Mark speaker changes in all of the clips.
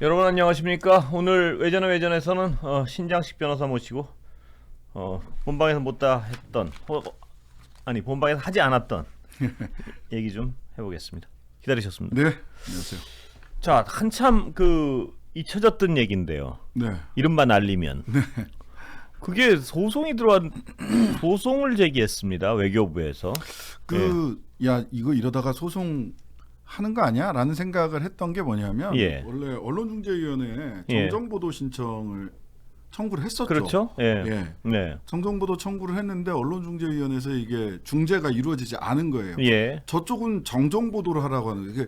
Speaker 1: 여러분 안녕하십니까? 오늘 외전에서는 신장식 변호사 모시고 본방에서 못다 했던 본방에서 하지 않았던 얘기 좀 해보겠습니다. 기다리셨습니다.
Speaker 2: 네, 안녕하세요.
Speaker 1: 자, 한참 잊혀졌던 얘기인데요.
Speaker 2: 네,
Speaker 1: 이른바 날리면 그게 소송을 제기했습니다. 외교부에서.
Speaker 2: 야 이거 이러다가 소송 하는 거 아니야? 라는 생각을 했던 게 뭐냐면 원래 언론중재위원회에 정정보도 신청을 청구를 했었죠.
Speaker 1: 그렇죠? 예. 네.
Speaker 2: 정정보도 청구를 했는데 언론중재위원회에서 이게 중재가 이루어지지 않은 거예요.
Speaker 1: 예.
Speaker 2: 저쪽은 정정보도를 하라고 하는 게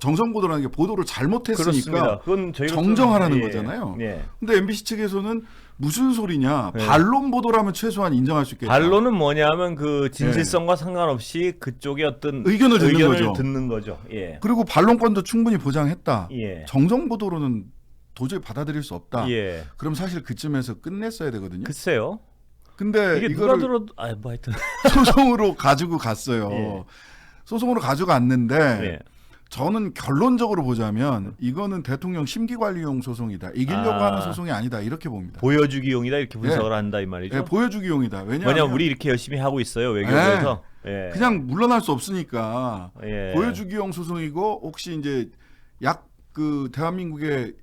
Speaker 2: 정정보도라는 게 보도를 잘못했으니까
Speaker 1: 그건
Speaker 2: 정정하라는 거잖아요.
Speaker 1: 예.
Speaker 2: 근데 MBC 측에서는 무슨 소리냐? 반론 보도라면 최소한 인정할 수 있겠다.
Speaker 1: 반론은 뭐냐면 그 진실성과 상관없이 그쪽의 어떤
Speaker 2: 의견을
Speaker 1: 듣는 거죠. 예.
Speaker 2: 그리고 반론권도 충분히 보장했다.
Speaker 1: 예.
Speaker 2: 정정 보도로는 도저히 받아들일 수 없다.
Speaker 1: 예.
Speaker 2: 그럼 사실 그쯤에서 끝냈어야 되거든요.
Speaker 1: 글쎄요.
Speaker 2: 근데
Speaker 1: 이게 누가 들어도 하여튼
Speaker 2: 소송으로 가지고 갔어요.
Speaker 1: 예.
Speaker 2: 소송으로 가져갔는데
Speaker 1: 예.
Speaker 2: 저는 결론적으로 보자면 이거는 대통령 심기관리용 소송이다. 이기려고 하는 소송이 아니다. 이렇게 봅니다.
Speaker 1: 보여주기용이다 이렇게 분석을 한다 이 말이죠.
Speaker 2: 네, 보여주기용이다.
Speaker 1: 왜냐하면 우리 이렇게 열심히 하고 있어요 외교부에서.
Speaker 2: 예. 그냥 물러날 수 없으니까
Speaker 1: 예.
Speaker 2: 보여주기용 소송이고 혹시 이제 대한민국의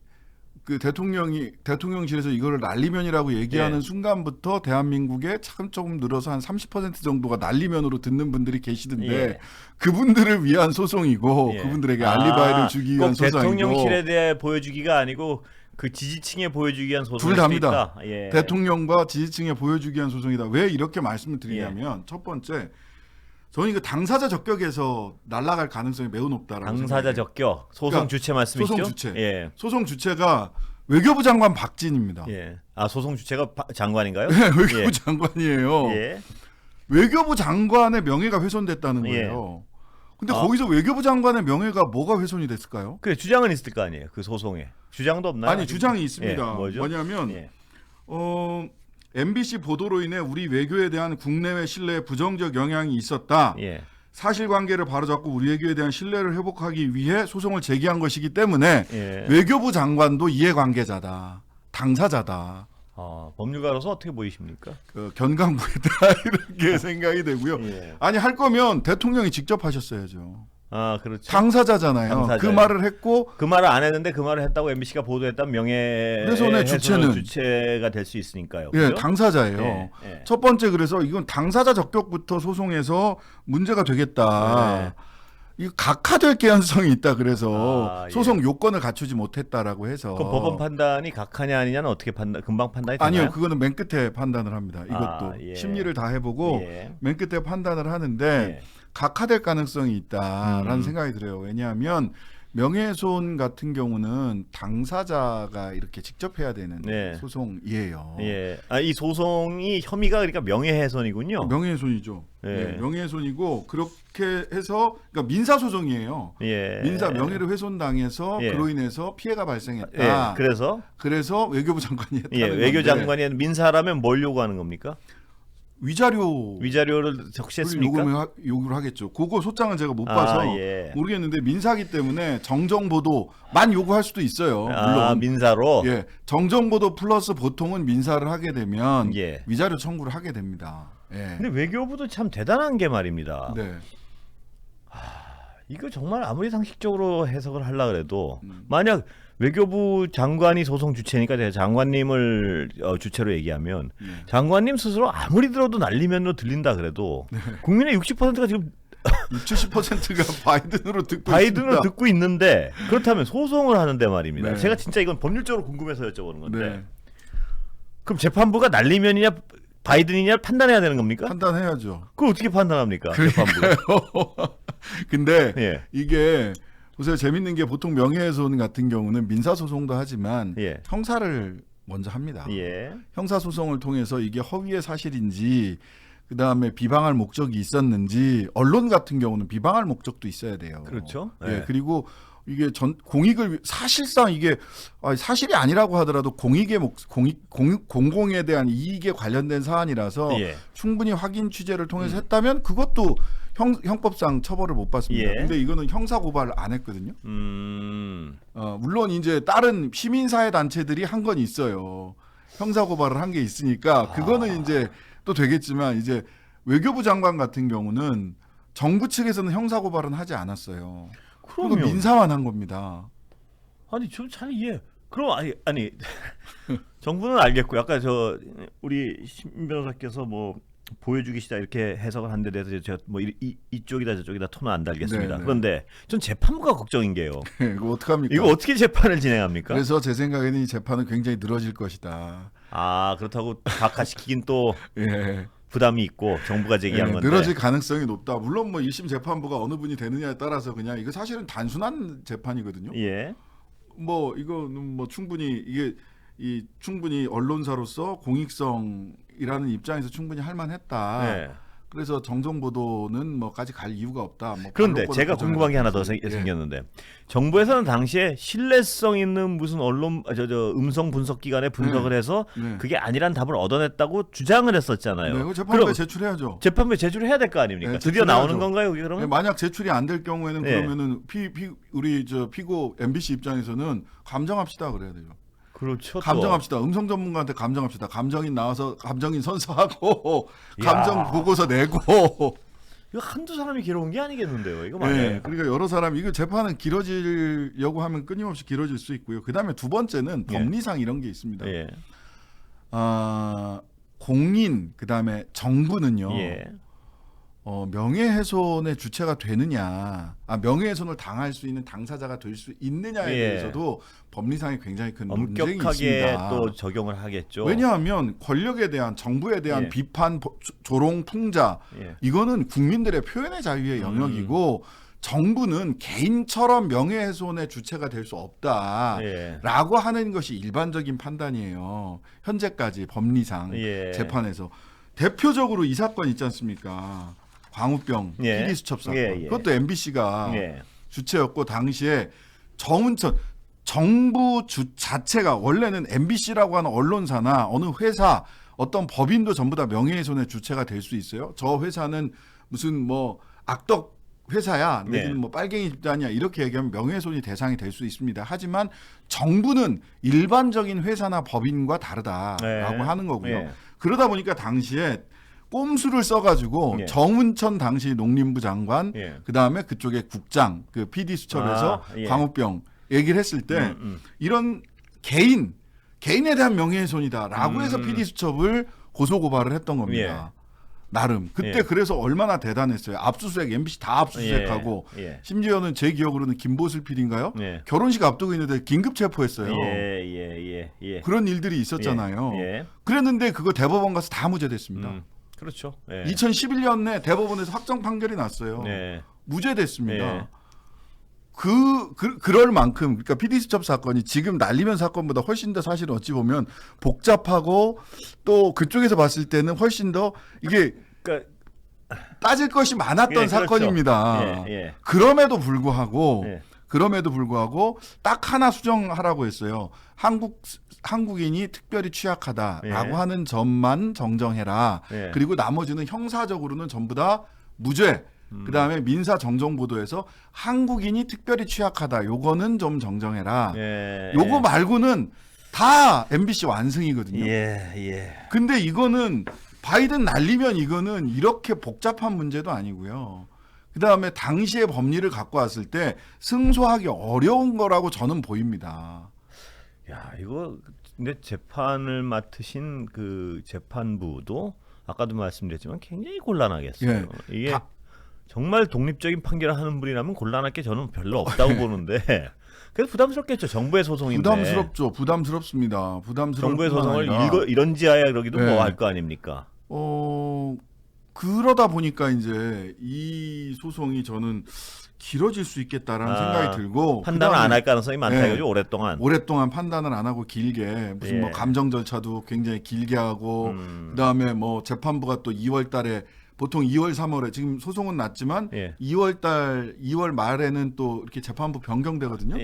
Speaker 2: 그 대통령실에서 이거를 난리면이라고 얘기하는 순간부터 대한민국에 조금 늘어서 한 30% 정도가 난리면으로 듣는 분들이 계시던데 그분들을 위한 소송이고 그분들에게 알리바이를 주기 위한 소송이고
Speaker 1: 대통령실에 대해 보여주기가 아니고 그 지지층에 보여주기 위한 소송일
Speaker 2: 둘 다입니다.
Speaker 1: 예.
Speaker 2: 대통령과 지지층에 보여주기 위한 소송이다. 왜 이렇게 말씀을 드리냐면 첫 번째 저는 이거 당사자 적격에서 날아갈 가능성이 매우 높다라고
Speaker 1: 당사자 적격 소송 주체 말씀이시죠?
Speaker 2: 소송 주체.
Speaker 1: 예.
Speaker 2: 소송 주체가 외교부 장관 박진입니다.
Speaker 1: 예. 아 소송 주체가 장관인가요?
Speaker 2: 네, 외교부 장관이에요.
Speaker 1: 예.
Speaker 2: 외교부 장관의 명예가 훼손됐다는 거예요. 근데 거기서 외교부 장관의 명예가 뭐가 훼손이 됐을까요?
Speaker 1: 그래 주장은 있을 거 아니에요. 그 소송에 주장도 없나요?
Speaker 2: 아니 주장이 있습니다.
Speaker 1: 뭐죠?
Speaker 2: 뭐냐면 MBC 보도로 인해 우리 외교에 대한 국내외 신뢰에 부정적 영향이 있었다. 사실관계를 바로잡고 우리 외교에 대한 신뢰를 회복하기 위해 소송을 제기한 것이기 때문에 외교부 장관도 이해관계자다. 당사자다.
Speaker 1: 법률가로서 어떻게 보이십니까?
Speaker 2: 견강부에다 이렇게 생각이 되고요. 아니 할 거면 대통령이 직접 하셨어야죠.
Speaker 1: 아 그렇죠.
Speaker 2: 당사자잖아요. 그 말을 했고
Speaker 1: 그 말을 안 했는데 그 말을 했다고 MBC가 보도했다면 명예훼손의 주체가 될 수 있으니까요.
Speaker 2: 예, 그렇죠? 당사자예요. 첫 번째 그래서 이건 당사자 적격부터 소송해서 문제가 되겠다. 이거 각하될 개연성이 있다. 그래서 소송 요건을 갖추지 못했다라고 해서.
Speaker 1: 그 법원 판단이 각하냐 아니냐는 어떻게 금방 판단이 되나요?
Speaker 2: 아니요, 그거는 맨 끝에 판단을 합니다. 이것도 심리를 다 해보고 맨 끝에 판단을 하는데 각하될 가능성이 있다라는 생각이 들어요. 왜냐하면 명예훼손 같은 경우는 당사자가 이렇게 직접 해야 되는 소송이에요.
Speaker 1: 이 소송이 혐의가 그러니까 명예훼손이군요.
Speaker 2: 명예훼손이죠. 명예훼손이고 그렇게 해서 그러니까 민사 소송이에요. 민사 명예를 훼손당해서 그로 인해서 피해가 발생했다. 그래서 외교부 장관이 했다는
Speaker 1: 외교 장관이 민사라면 뭘 요구하는 겁니까?
Speaker 2: 위자료를
Speaker 1: 적시했습니까?
Speaker 2: 요구를 하겠죠. 그거 소장은 제가 못 봐서 모르겠는데 민사기 때문에 정정보도만 요구할 수도 있어요. 물론
Speaker 1: 민사로.
Speaker 2: 정정보도 플러스 보통은 민사를 하게 되면 위자료 청구를 하게 됩니다.
Speaker 1: 근데 외교부도 참 대단한 게 말입니다. 이거 정말 아무리 상식적으로 해석을 하려 그래도 만약 외교부 장관이 소송 주체니까 장관님을 주체로 얘기하면 장관님 스스로 아무리 들어도 난리면으로 들린다 그래도 국민의 60%가 지금
Speaker 2: 70%가 바이든으로
Speaker 1: 듣고 있는데 그렇다면 소송을 하는데 말입니다. 제가 진짜 이건 법률적으로 궁금해서 여쭤보는 건데 그럼 재판부가 난리면이냐 바이든이냐 판단해야 되는 겁니까?
Speaker 2: 판단해야죠.
Speaker 1: 그걸 어떻게 판단합니까? 재판부가.
Speaker 2: 근데 이게 보세요. 재밌는 게 보통 명예훼손 같은 경우는 민사소송도 하지만 형사를 먼저 합니다. 형사소송을 통해서 이게 허위의 사실인지 그다음에 비방할 목적이 있었는지 언론 같은 경우는 비방할 목적도 있어야 돼요.
Speaker 1: 그렇죠.
Speaker 2: 그리고 이게 공익을 사실상 이게 사실이 아니라고 하더라도 공공에 대한 이익에 관련된 사안이라서 충분히 확인 취재를 통해서 했다면 그것도 형법상 처벌을 못 받습니다. 근데 이거는 형사 고발을 안 했거든요. 물론 이제 다른 시민사회 단체들이 한 건 있어요. 형사 고발을 한 게 있으니까 그거는 이제 또 되겠지만 이제 외교부 장관 같은 경우는 정부 측에서는 형사 고발은 하지 않았어요. 그럼 민사만 한 겁니다.
Speaker 1: 아니 좀 잘 이해. 그럼 아니 정부는 알겠고 아까 저 우리 신 변호사께서 뭐 보여주기시다 이렇게 해석을 한 데 대해서 제가 뭐 이쪽이다 저쪽이다 토는 안 달겠습니다.
Speaker 2: 네네.
Speaker 1: 그런데 전 재판부가 걱정인 게요.
Speaker 2: 이거 어떡합니까?
Speaker 1: 이거 어떻게 재판을 진행합니까?
Speaker 2: 그래서 제 생각에는 이 재판은 굉장히 늘어질 것이다.
Speaker 1: 아 그렇다고 각하시키긴 또
Speaker 2: 예.
Speaker 1: 부담이 있고 정부가 제기한 건데
Speaker 2: 늘어질 가능성이 높다. 물론 뭐 1심 재판부가 어느 분이 되느냐에 따라서 그냥 이거 사실은 단순한 재판이거든요.
Speaker 1: 예.
Speaker 2: 뭐 이거는 뭐 충분히 이게 충분히 언론사로서 공익성이라는 입장에서 충분히 할 만했다.
Speaker 1: 네.
Speaker 2: 그래서 정정 보도는 뭐까지 갈 이유가 없다. 뭐
Speaker 1: 그런데 제가 궁금한 게 하나 더 생겼는데 정부에서는 당시에 신뢰성 있는 무슨 언론 음성 분석 기관에 분석을 해서 그게 아니란 답을 얻어냈다고 주장을 했었잖아요.
Speaker 2: 네, 재판부에 제출해야죠.
Speaker 1: 재판부에 제출해야 될 거 아닙니까?
Speaker 2: 네,
Speaker 1: 드디어 나오는 건가요, 그게 그러면?
Speaker 2: 네, 만약 제출이 안 될 경우에는 그러면은 우리 피고 MBC 입장에서는 감정합시다 그래야 돼요.
Speaker 1: 그렇죠.
Speaker 2: 감정합시다. 음성 전문가한테 감정합시다. 감정인 나와서 감정인 선서하고 감정 보고서 내고.
Speaker 1: 이거 한두 사람이 길어온 게 아니겠는데요. 이거 맞아요. 네,
Speaker 2: 그러니까 여러 사람 이거 재판은 길어지려고 하면 끊임없이 길어질 수 있고요. 그다음에 두 번째는 법리상 이런 게 있습니다.
Speaker 1: 예.
Speaker 2: 공인 그다음에 정부는요. 명예훼손의 주체가 되느냐, 명예훼손을 당할 수 있는 당사자가 될 수 있느냐에 대해서도 법리상에 굉장히 큰 논쟁이 있습니다.
Speaker 1: 엄격하게 또 적용을 하겠죠.
Speaker 2: 왜냐하면 권력에 대한 정부에 대한 비판, 조롱, 풍자 이거는 국민들의 표현의 자유의 영역이고 정부는 개인처럼 명예훼손의 주체가 될 수 없다라고 하는 것이 일반적인 판단이에요. 현재까지 법리상 재판에서 대표적으로 이 사건 있지 않습니까? 광우병 피디수첩 사건. 그것도 MBC가 주체였고 당시에 정운천 정부 자체가 원래는 MBC라고 하는 언론사나 어느 회사 어떤 법인도 전부 다 명예훼손의 주체가 될 수 있어요. 저 회사는 무슨 뭐 악덕 회사야, 내지는 뭐 빨갱이 집단이야 이렇게 얘기하면 명예훼손이 대상이 될 수 있습니다. 하지만 정부는 일반적인 회사나 법인과 다르다라고 하는 거고요. 그러다 보니까 당시에 꼼수를 써가지고 정운천 당시 농림부 장관, 그 다음에 그쪽에 국장, 그 PD 수첩에서 광우병 얘기를 했을 때 이런 개인에 대한 명예훼손이다라고 해서 PD 수첩을 고소 고발을 했던 겁니다. 나름 그때 그래서 얼마나 대단했어요. 압수수색 MBC 다 압수수색하고 심지어는 제 기억으로는 김보슬 PD인가요? 결혼식 앞두고 있는데 긴급 체포했어요. 그런 일들이 있었잖아요. 그랬는데 그거 대법원 가서 다 무죄됐습니다.
Speaker 1: 그렇죠.
Speaker 2: 2011년에 대법원에서 확정 판결이 났어요. 무죄됐습니다. 그럴 만큼 그러니까 PD수첩 사건이 지금 날리면 사건보다 훨씬 더 사실 어찌 보면 복잡하고 또 그쪽에서 봤을 때는 훨씬 더 이게 따질 것이 많았던 사건입니다. 그럼에도 불구하고 딱 하나 수정하라고 했어요. 한국인이 특별히 취약하다라고 하는 점만 정정해라. 그리고 나머지는 형사적으로는 전부 다 무죄. 그다음에 민사 정정 보도에서 한국인이 특별히 취약하다. 요거는 좀 정정해라. 요거 말고는 다 MBC 완승이거든요. 근데 이거는 바이든 날리면 이거는 이렇게 복잡한 문제도 아니고요. 그다음에 당시의 법리를 갖고 왔을 때 승소하기 어려운 거라고 저는 보입니다.
Speaker 1: 야, 이거 근데 재판을 맡으신 그 재판부도 아까도 말씀드렸지만 굉장히 곤란하겠어요. 이게 정말 독립적인 판결을 하는 분이라면 곤란할 게 저는 별로 없다고 보는데 그래서 부담스럽겠죠. 정부의 소송인데.
Speaker 2: 부담스럽죠. 부담스럽습니다.
Speaker 1: 정부의 소송을 이런지하야 그러기도 뭐 할 거 아닙니까?
Speaker 2: 그러다 보니까 이제 이 소송이 저는 길어질 수 있겠다라는 생각이 들고
Speaker 1: 판단을 안 할 가능성이 많다 이거죠. 오랫동안
Speaker 2: 판단을 안 하고 길게 무슨 뭐 감정 절차도 굉장히 길게 하고 그다음에 뭐 재판부가 또 2월달에 보통 2월 3월에 지금 소송은 났지만 2월 말에는 또 이렇게 재판부 변경되거든요.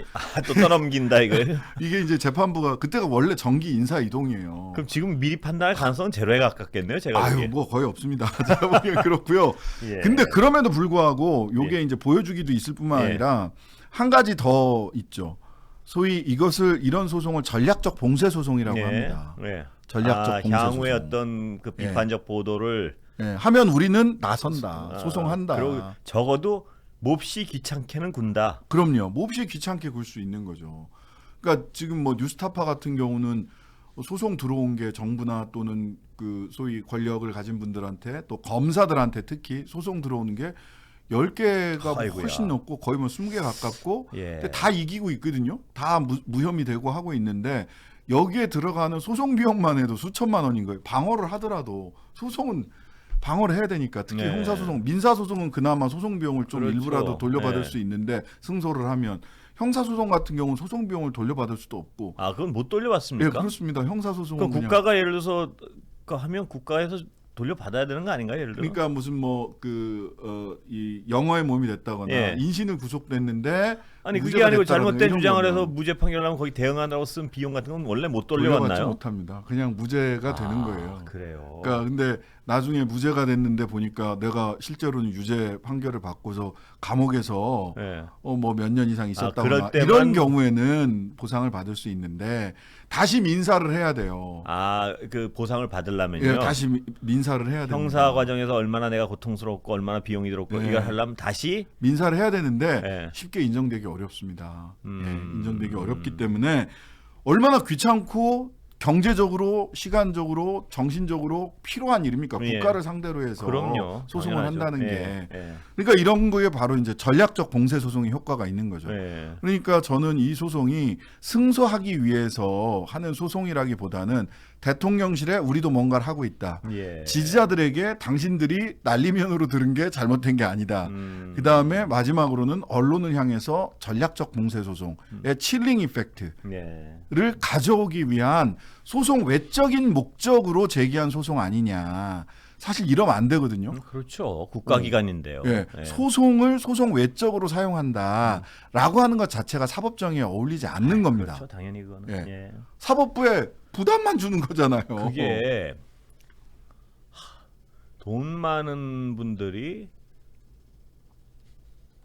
Speaker 1: 또 떠넘긴다 이거.
Speaker 2: 이게 이제 재판부가 그때가 원래 정기 인사 이동이에요.
Speaker 1: 그럼 지금 미리 판단할 가능성은 제로에 가깝겠네요. 제가 보기에.
Speaker 2: 뭐 거의 없습니다. 제가 보기엔 그렇고요. 근데 그럼에도 불구하고 요게 이제 보여주기도 있을 뿐만 아니라 한 가지 더 있죠. 소위 이런 소송을 전략적 봉쇄 소송이라고 합니다. 전략적 봉쇄
Speaker 1: 향후의
Speaker 2: 소송.
Speaker 1: 어떤 그 비판적 보도를
Speaker 2: 하면 우리는 나선다, 소송한다.
Speaker 1: 그리고 적어도 몹시 귀찮게는 군다.
Speaker 2: 그럼요. 몹시 귀찮게 굴 수 있는 거죠. 그러니까 지금 뭐 뉴스타파 같은 경우는 소송 들어온 게 정부나 또는 그 소위 권력을 가진 분들한테 또 검사들한테 특히 소송 들어오는 게 10개가 훨씬 넘고 거의 뭐 20개 가깝고 근데 다 이기고 있거든요. 다 무혐의 되고 하고 있는데 여기에 들어가는 소송 비용만 해도 수천만 원인 거예요. 방어를 하더라도 소송은 방어를 해야 되니까 특히 형사소송, 민사소송은 그나마 소송 비용을 좀 일부라도 돌려받을 수 있는데 승소를 하면 형사소송 같은 경우는 소송 비용을 돌려받을 수도 없고.
Speaker 1: 그건 못 돌려받습니까?
Speaker 2: 네, 그렇습니다. 형사소송은
Speaker 1: 그럼 국가가 예를 들어서 하면 국가에서 돌려받아야 되는 거 아닌가요? 예를 들어.
Speaker 2: 그러니까 무슨 뭐 이 영어의 몸이 됐다거나 인신은 구속됐는데
Speaker 1: 아니 그게 아니고 잘못된 주장을 해서 무죄 판결하면 거기 대응하느라고 쓴 비용 같은 건 원래 못 돌려받나요?
Speaker 2: 돌려받지 못합니다. 그냥 무죄가 되는 거예요.
Speaker 1: 그래요.
Speaker 2: 그러니까 근데 나중에 무죄가 됐는데 보니까 내가 실제로는 유죄 판결을 받고서 감옥에서 뭐 몇 년 이상 있었다거나 이런 경우에는 보상을 받을 수 있는데 다시 민사를 해야 돼요.
Speaker 1: 그 보상을 받으려면요.
Speaker 2: 다시 민사를 해야 돼요.
Speaker 1: 형사 과정에서 얼마나 내가 고통스럽고 얼마나 비용이 들었고 이걸 하려면 다시
Speaker 2: 민사를 해야 되는데 쉽게 인정되기 어렵습니다. 인정되기 어렵기 때문에 얼마나 귀찮고 경제적으로, 시간적으로, 정신적으로 필요한 일입니까? 국가를 상대로 해서 소송을 한다는 게. 그러니까 이런 거에 바로 이제 전략적 봉쇄 소송의 효과가 있는 거죠. 그러니까 저는 이 소송이 승소하기 위해서 하는 소송이라기보다는 대통령실에 우리도 뭔가를 하고 있다. 지지자들에게 당신들이 난리면으로 들은 게 잘못된 게 아니다. 그다음에 마지막으로는 언론을 향해서 전략적 봉쇄 소송의 칠링 이펙트를 가져오기 위한 소송 외적인 목적으로 제기한 소송 아니냐. 사실 이러면 안 되거든요.
Speaker 1: 그렇죠. 국가기관인데요.
Speaker 2: 소송을 소송 외적으로 사용한다라고 하는 것 자체가 사법정의에 어울리지 않는 겁니다.
Speaker 1: 그렇죠. 당연히 그거는.
Speaker 2: 사법부에 부담만 주는 거잖아요.
Speaker 1: 그게 돈 많은 분들이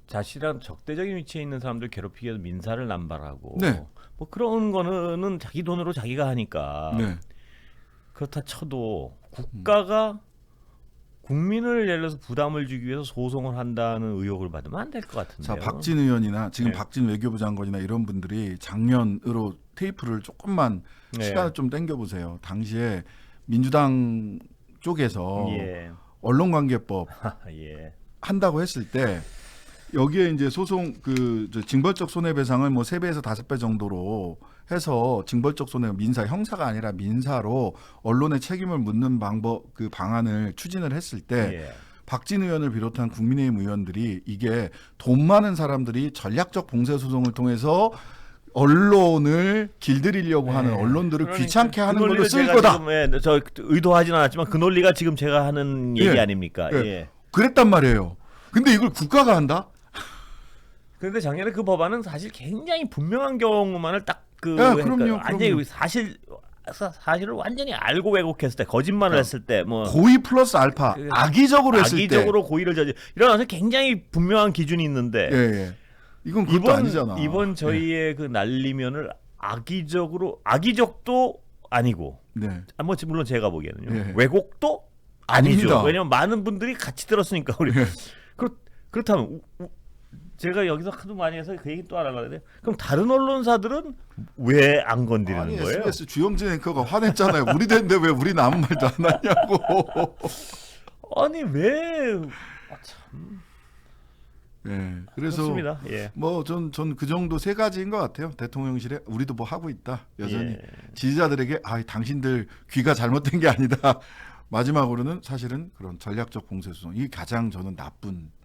Speaker 1: 자신이랑 적대적인 위치에 있는 사람들 괴롭히기 위해서 민사를 남발하고 뭐 그런 거는 자기 돈으로 자기가 하니까 그렇다 쳐도 국가가 국민을 예를 들어서 부담을 주기 위해서 소송을 한다는 의혹을 받으면 안 될 것 같은데요.
Speaker 2: 자, 박진 의원이나 지금 박진 외교부 장관이나 이런 분들이 작년으로 테이프를 조금만 시간을 좀 당겨보세요. 당시에 민주당 쪽에서 언론관계법 한다고 했을 때 여기에 이제 소송 징벌적 손해배상을 뭐 3배에서 5배 정도로 해서 징벌적 손해 민사 형사가 아니라 민사로 언론의 책임을 묻는 방안을 추진을 했을 때 박진 의원을 비롯한 국민의힘 의원들이 이게 돈 많은 사람들이 전략적 봉쇄 소송을 통해서 언론을 길들이려고 하는 언론들을 귀찮게 하는 걸로 쓸 거다.
Speaker 1: 지금, 저 의도하지는 않았지만 그 논리가 지금 제가 하는 얘기 아닙니까?
Speaker 2: 그랬단 말이에요. 근데 이걸 국가가 한다?
Speaker 1: 그런데 작년에 그 법안은 사실 굉장히 분명한 경우만을
Speaker 2: 그럼요.
Speaker 1: 완전히 사실을 완전히 알고 왜곡했을 때, 거짓말을 했을 때, 뭐
Speaker 2: 고의 플러스 알파, 악의적으로 했을 때,
Speaker 1: 악의적으로 고의를 이런 굉장히 분명한 기준이 있는데,
Speaker 2: 이건 그것도 아니잖아.
Speaker 1: 이번 저희의 그 날리면을 악의적도 아니고, 뭐 물론 제가 보기에는요, 왜곡도 아니죠. 왜냐면 많은 분들이 같이 들었으니까 우리 그렇다면. 제가 여기서 하도 많이 해서 그 얘기 또 안 하려고 해요. 그럼 다른 언론사들은 왜 안 건드리는 거예요?
Speaker 2: SBS 주영진 앵커가 화냈잖아요. 우리 됐는데 왜 우리는 아무 말도 안 하냐고.
Speaker 1: 아니 왜? 참.
Speaker 2: 그래서
Speaker 1: 그렇습니다.
Speaker 2: 뭐 전 그 정도 3가지인 것 같아요. 대통령실에 우리도 뭐 하고 있다. 여전히 지지자들에게 당신들 귀가 잘못된 게 아니다. 마지막으로는 사실은 그런 전략적 봉쇄 소송. 이게 가장 저는 나쁜.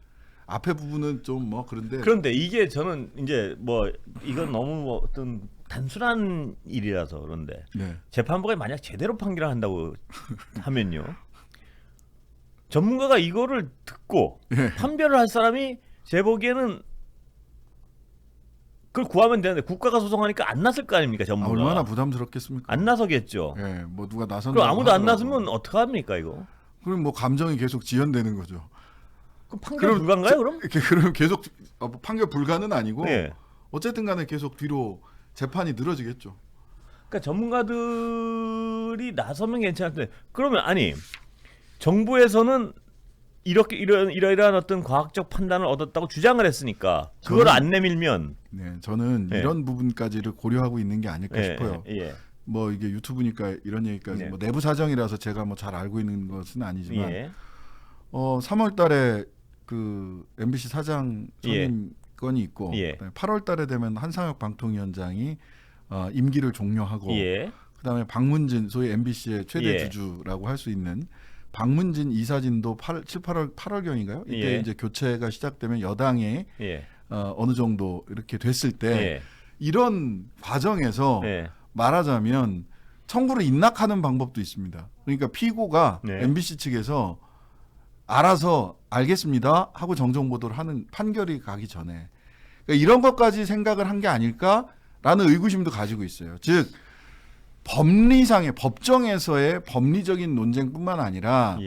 Speaker 2: 앞에 부분은 좀 뭐
Speaker 1: 그런데 이게 저는 이제 뭐 이건 너무 어떤 단순한 일이라서 그런데 재판부가 만약 제대로 판결을 한다고 하면요, 전문가가 이거를 듣고 판별을 할 사람이 제 보기에는 그걸 구하면 되는데 국가가 소송하니까 안 나설 거 아닙니까? 전문가.
Speaker 2: 얼마나 부담스럽겠습니까?
Speaker 1: 안 나서겠죠.
Speaker 2: 뭐 누가 나선다고
Speaker 1: 그럼 아무도 안 나서면 어떡 합니까 이거?
Speaker 2: 그럼 뭐 감정이 계속 지연되는 거죠.
Speaker 1: 그럼 판결 불가인가요? 그럼
Speaker 2: 계속 판결 불가는 아니고 어쨌든 간에 계속 뒤로 재판이 늘어지겠죠.
Speaker 1: 그러니까 전문가들이 나서면 괜찮은데 그러면 아니 정부에서는 이렇게 이러이러한 어떤 과학적 판단을 얻었다고 주장을 했으니까 그걸 안 내밀면
Speaker 2: 저는 이런 부분까지를 고려하고 있는 게 아닐까 싶어요. 뭐 이게 유튜브니까 이런 얘기까지 뭐 내부 사정이라서 제가 뭐 잘 알고 있는 것은 아니지만 3월달에 그 MBC 사장 선임 건이 있고 그다음에 8월달에 되면 한상혁 방통위원장이 임기를 종료하고 그다음에 박문진 소위 MBC의 최대 주주라고 할 수 있는 박문진 이사진도 8월경인가요? 이때 이제 교체가 시작되면 여당에 어느 정도 이렇게 됐을 때 이런 과정에서 말하자면 청구를 인락하는 방법도 있습니다. 그러니까 피고가 MBC 측에서 알아서 알겠습니다 하고 정정 보도를 하는 판결이 가기 전에 그러니까 이런 것까지 생각을 한 게 아닐까라는 의구심도 가지고 있어요. 즉 법리상의 법정에서의 법리적인 논쟁뿐만 아니라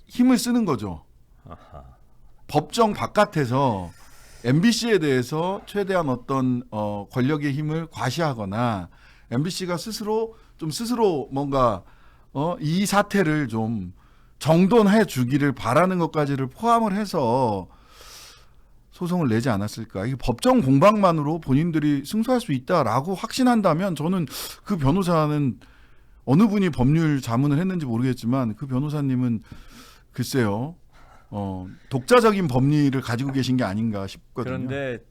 Speaker 2: 힘을 쓰는 거죠. 법정 바깥에서 MBC에 대해서 최대한 어떤 권력의 힘을 과시하거나 MBC가 스스로 뭔가 이 사태를 좀 정돈해 주기를 바라는 것까지를 포함을 해서 소송을 내지 않았을까. 이게 법정 공방만으로 본인들이 승소할 수 있다라고 확신한다면 저는 그 변호사는 어느 분이 법률 자문을 했는지 모르겠지만 그 변호사님은 글쎄요. 독자적인 법리를 가지고 계신 게 아닌가 싶거든요.
Speaker 1: 그런데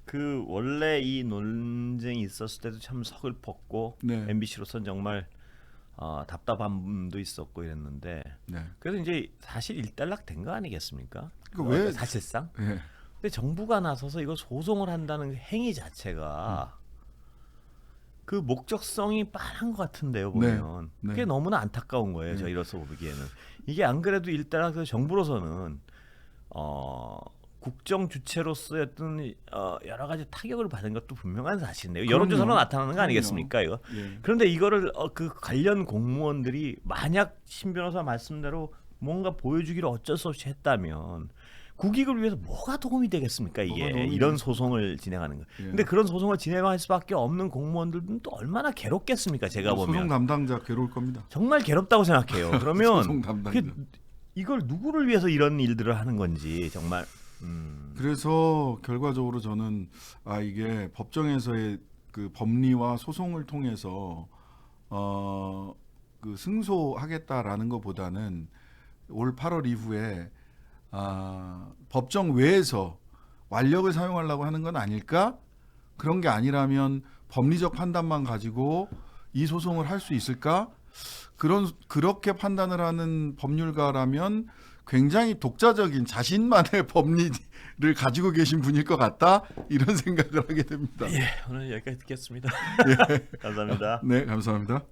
Speaker 1: 그 원래 이 논쟁이 있었을 때도 참 서글펐고 MBC로서는 정말 답답함도 있었고 이랬는데 그래서 이제 사실 일단락 된 거 아니겠습니까?
Speaker 2: 왜
Speaker 1: 사실상? 근데 정부가 나서서 이거 소송을 한다는 행위 자체가 그 목적성이 빤한 것 같은데요 보면 그게 너무나 안타까운 거예요. 저희로서 보기에는 이게 안 그래도 일단락 정부로서는 국정 주체로서의 어떤 여러 가지 타격을 받은 것도 분명한 사실인데요. 여론조사로 나타나는 거 아니겠습니까? 이거. 그런데 이거를 그 관련 공무원들이 만약 신 변호사 말씀대로 뭔가 보여주기를 어쩔 수 없이 했다면 국익을 위해서 뭐가 도움이 되겠습니까? 이게 이런 소송을 진행하는 거. 근데 그런 소송을 진행할 수밖에 없는 공무원들은 또 얼마나 괴롭겠습니까? 제가 보면.
Speaker 2: 소송 담당자 괴로울 겁니다.
Speaker 1: 정말 괴롭다고 생각해요. 그러면
Speaker 2: 소송 담당자.
Speaker 1: 이걸 누구를 위해서 이런 일들을 하는 건지 정말.
Speaker 2: 그래서 결과적으로 저는 이게 법정에서의 그 법리와 소송을 통해서 그 승소하겠다라는 것보다는 올 8월 이후에 법정 외에서 완력을 사용하려고 하는 건 아닐까? 그런 게 아니라면 법리적 판단만 가지고 이 소송을 할 수 있을까? 그렇게 판단을 하는 법률가라면 굉장히 독자적인 자신만의 법리를 가지고 계신 분일 것 같다 이런 생각을 하게 됩니다.
Speaker 1: 오늘 여기까지 듣겠습니다. 감사합니다.
Speaker 2: 네, 감사합니다.